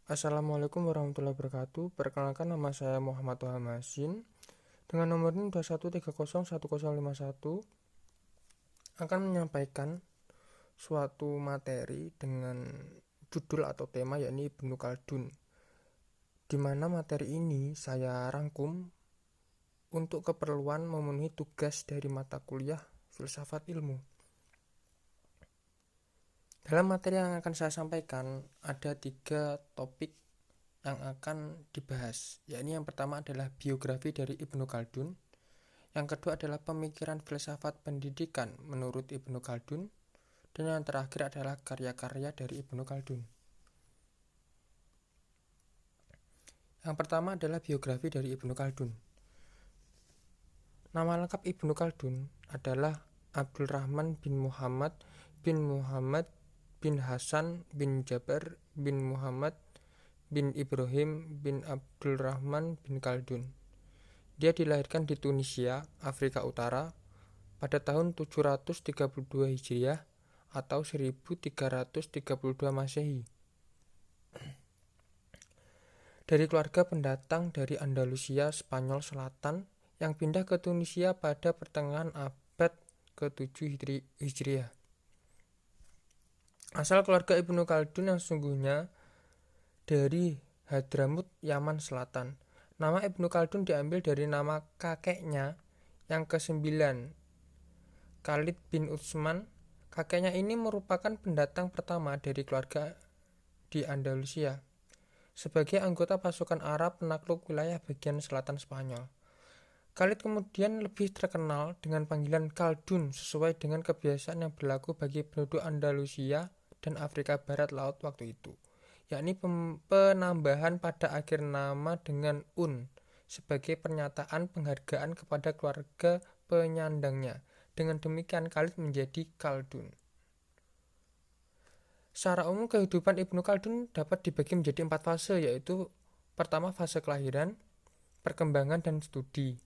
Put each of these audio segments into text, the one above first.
Assalamualaikum warahmatullahi wabarakatuh. Perkenalkan, nama saya Muhammad Toha Masin. Dengan nomor ini 21301051 akan menyampaikan suatu materi dengan judul atau tema yakni Ibnu Khaldun. Di mana materi ini saya rangkum untuk keperluan memenuhi tugas dari mata kuliah Filsafat Ilmu. Dalam materi yang akan saya sampaikan ada 3 topik yang akan dibahas, yakni yang pertama adalah biografi dari Ibnu Khaldun, yang kedua adalah pemikiran filsafat pendidikan menurut Ibnu Khaldun, dan yang terakhir adalah karya-karya dari Ibnu Khaldun. Yang pertama adalah biografi dari Ibnu Khaldun. Nama lengkap Ibnu Khaldun adalah Abdul Rahman bin Muhammad bin Hasan bin Jabar bin Muhammad bin Ibrahim bin Abdul Rahman bin Khaldun. Dia dilahirkan di Tunisia, Afrika Utara pada tahun 732 Hijriah atau 1332 Masehi. Dari keluarga pendatang dari Andalusia, Spanyol Selatan yang pindah ke Tunisia pada pertengahan abad ke-7 Hijriah. Asal keluarga Ibnu Khaldun yang sesungguhnya dari Hadramut, Yaman Selatan. Nama Ibnu Khaldun diambil dari nama kakeknya yang ke-9, Khalid bin Utsman. Kakeknya ini merupakan pendatang pertama dari keluarga di Andalusia sebagai anggota pasukan Arab penakluk wilayah bagian selatan Spanyol. Khalid kemudian lebih terkenal dengan panggilan Khaldun sesuai dengan kebiasaan yang berlaku bagi penduduk Andalusia dan Afrika Barat Laut waktu itu, yakni penambahan pada akhir nama dengan un sebagai pernyataan penghargaan kepada keluarga penyandangnya. Dengan demikian Khalid menjadi Khaldun. Secara umum kehidupan Ibnu Khaldun dapat dibagi menjadi 4 fase, yaitu pertama fase kelahiran, perkembangan dan studi.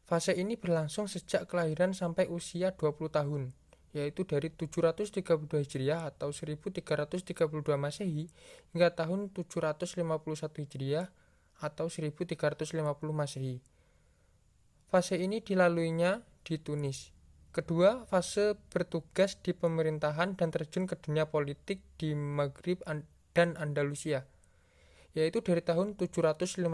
Fase ini berlangsung sejak kelahiran sampai usia 20 tahun, yaitu dari 732 Hijriah atau 1332 Masehi hingga tahun 751 Hijriah atau 1350 Masehi. Fase ini dilaluinya di Tunis. Kedua, fase bertugas di pemerintahan dan terjun ke dunia politik di Maghrib dan Andalusia, yaitu dari tahun 751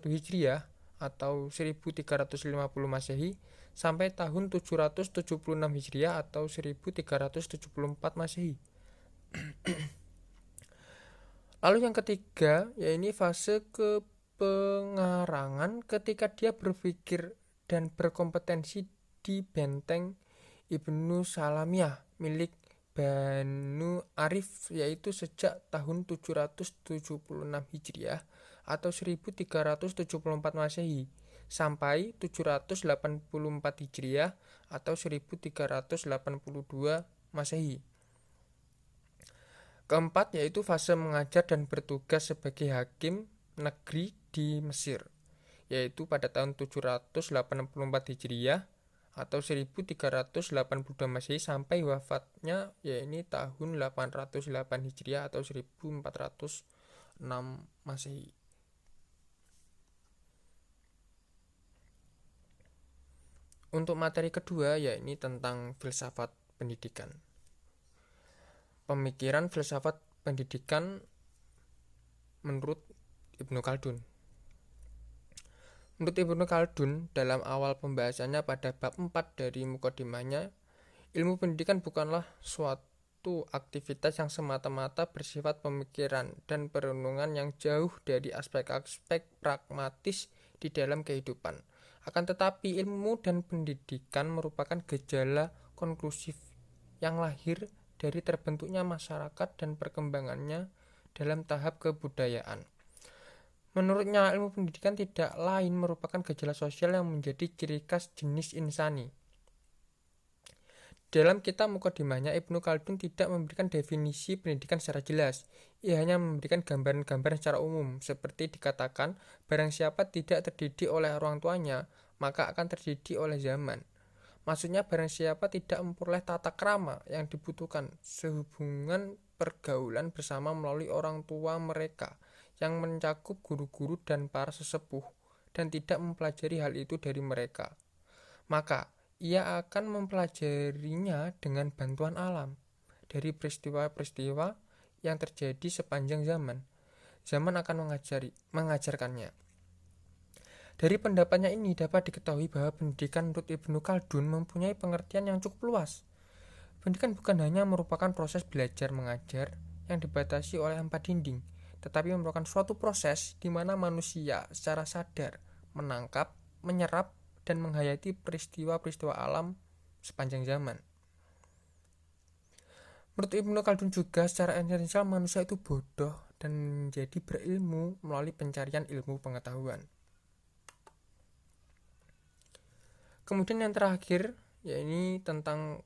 Hijriah atau 1350 Masehi sampai tahun 776 Hijriah atau 1374 Masehi. Lalu yang ketiga, yaitu fase kepengarangan ketika dia berpikir dan berkompetensi di benteng Ibnu Salamiyah milik Banu Arif, yaitu sejak tahun 776 Hijriah atau 1374 Masehi sampai 784 Hijriah atau 1382 Masehi. Keempat, yaitu fase mengajar dan bertugas sebagai hakim negeri di Mesir, yaitu pada tahun 784 Hijriah atau 1382 Masehi sampai wafatnya yaitu tahun 808 Hijriah atau 1406 Masehi. Untuk materi kedua yaitu tentang filsafat pendidikan. Pemikiran filsafat pendidikan menurut Ibnu Khaldun. Menurut Ibnu Khaldun, dalam awal pembahasannya pada bab 4 dari mukadimahnya, ilmu pendidikan bukanlah suatu aktivitas yang semata-mata bersifat pemikiran dan perenungan yang jauh dari aspek-aspek pragmatis di dalam kehidupan. Akan tetapi ilmu dan pendidikan merupakan gejala konklusif yang lahir dari terbentuknya masyarakat dan perkembangannya dalam tahap kebudayaan. Menurutnya, ilmu pendidikan tidak lain merupakan gejala sosial yang menjadi ciri khas jenis insani. Dalam kitab mukadimahnya, Ibnu Khaldun tidak memberikan definisi pendidikan secara jelas. Ia hanya memberikan gambaran-gambaran secara umum, seperti dikatakan, barang siapa tidak terdidik oleh orang tuanya, maka akan terdidik oleh zaman. Maksudnya barang siapa tidak memperoleh tata krama yang dibutuhkan sehubungan pergaulan bersama melalui orang tua mereka, yang mencakup guru-guru dan para sesepuh dan tidak mempelajari hal itu dari mereka, maka ia akan mempelajarinya dengan bantuan alam dari peristiwa-peristiwa yang terjadi sepanjang zaman. Zaman akan mengajarkannya. Dari pendapatnya ini dapat diketahui bahwa pendidikan menurut Ibnu Khaldun mempunyai pengertian yang cukup luas. Pendidikan bukan hanya merupakan proses belajar mengajar yang dibatasi oleh 4 dinding, tetapi merupakan suatu proses di mana manusia secara sadar menangkap, menyerap, dan menghayati peristiwa-peristiwa alam sepanjang zaman. Menurut Ibnu Khaldun juga secara esensial manusia itu bodoh dan menjadi berilmu melalui pencarian ilmu pengetahuan. Kemudian yang terakhir, yakni tentang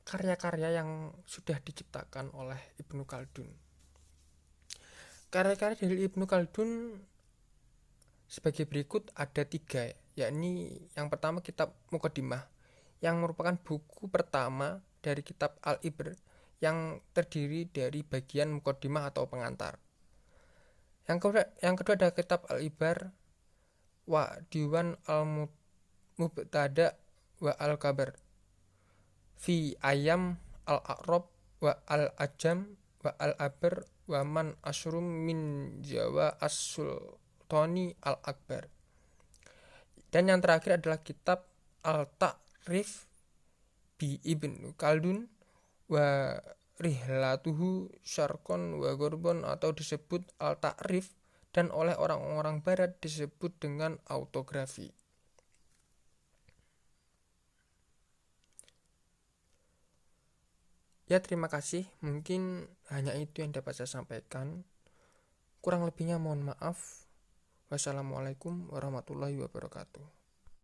karya-karya yang sudah diciptakan oleh Ibnu Khaldun. Karya-karya dari Ibnu Khaldun sebagai berikut ada 3, yakni yang pertama kitab Muqaddimah, yang merupakan buku pertama dari kitab Al-Ibr yang terdiri dari bagian Muqaddimah atau pengantar. Yang kedua ada kitab Al-Ibar wa Diwan Al-Mubtada wa Al-Kabar fi ayam al-a'rab wa al-ajam wa al-abar wa man asrum min Jawa as-sultani al-akbar. Dan yang terakhir adalah kitab Al-Ta'rif bi Ibnu Khaldun wa rihlatuhu syarqan wa gharbon atau disebut Al-Ta'rif dan oleh orang-orang barat disebut dengan autografi. Ya, terima kasih. Mungkin hanya itu yang dapat saya sampaikan. Kurang lebihnya mohon maaf. Wassalamualaikum warahmatullahi wabarakatuh.